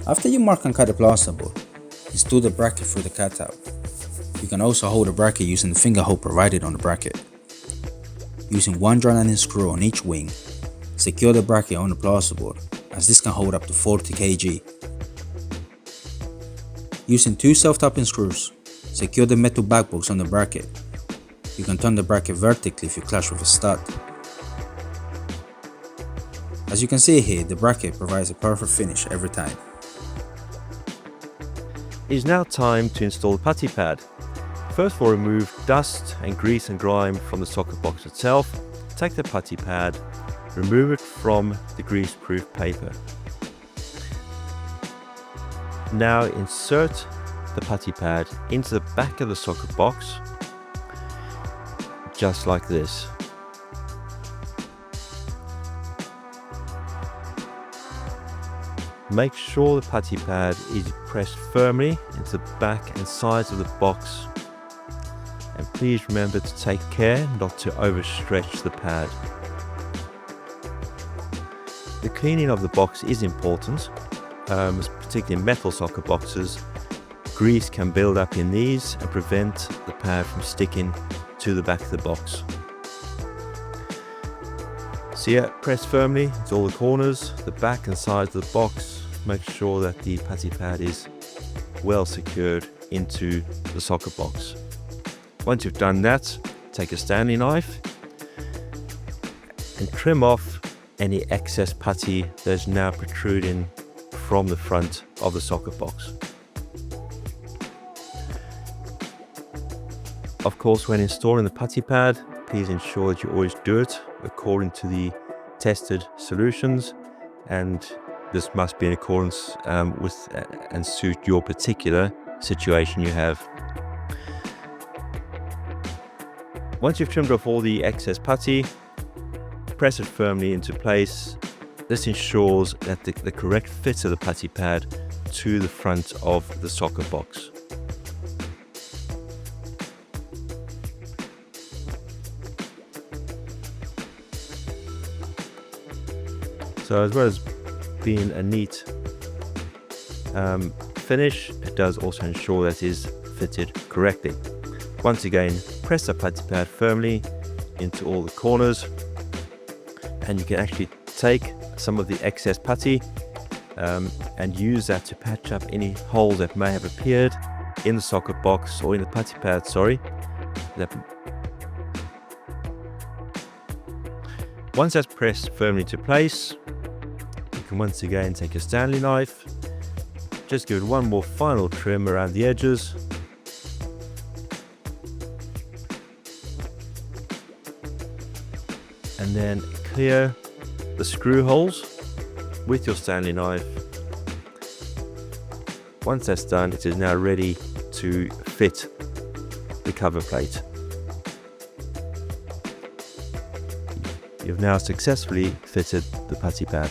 After you mark and cut the plasterboard, install the bracket through the cutout. You can also hold the bracket using the finger hole provided on the bracket. Using one dry-landing screw on each wing, secure the bracket on the plasterboard, as this can hold up to 40 kg. Using two self-tapping screws, secure the metal backbox on the bracket. You can turn the bracket vertically if you clash with a stud. As you can see here, the bracket provides a perfect finish every time. It is now time to install the putty pad. First we'll remove dust and grease and grime from the socket box itself. Take the putty pad, remove it from the grease-proof paper. Now insert the putty pad into the back of the socket box, just like this. Make sure the putty pad is pressed firmly into the back and sides of the box, and please remember to take care not to overstretch the pad. The cleaning of the box is important, particularly in metal socket boxes. Grease can build up in these and prevent the pad from sticking to the back of the box. So yeah, press firmly into all the corners, the back and sides of the box. Make sure that the putty pad is well secured into the socket box. Once you've done that, take a Stanley knife and trim off any excess putty that is now protruding from the front of the socket box. Of course, when installing the putty pad, please ensure that you always do it according to the tested solutions, and this must be in accordance with and suit your particular situation you have. Once you've trimmed off all the excess putty, press it firmly into place. This ensures that the correct fit of the putty pad to the front of the socket box. So as well as being a neat finish, it does also ensure that it is fitted correctly. Once again, press the putty pad firmly into all the corners, and you can actually take some of the excess putty and use that to patch up any holes that may have appeared in the socket box or in the putty pad, Once that's pressed firmly into place, you can once again take a Stanley knife, just give it one more final trim around the edges, and then clear the screw holes with your Stanley knife. Once that's done, it is now ready to fit the cover plate. You've now successfully fitted the putty pad.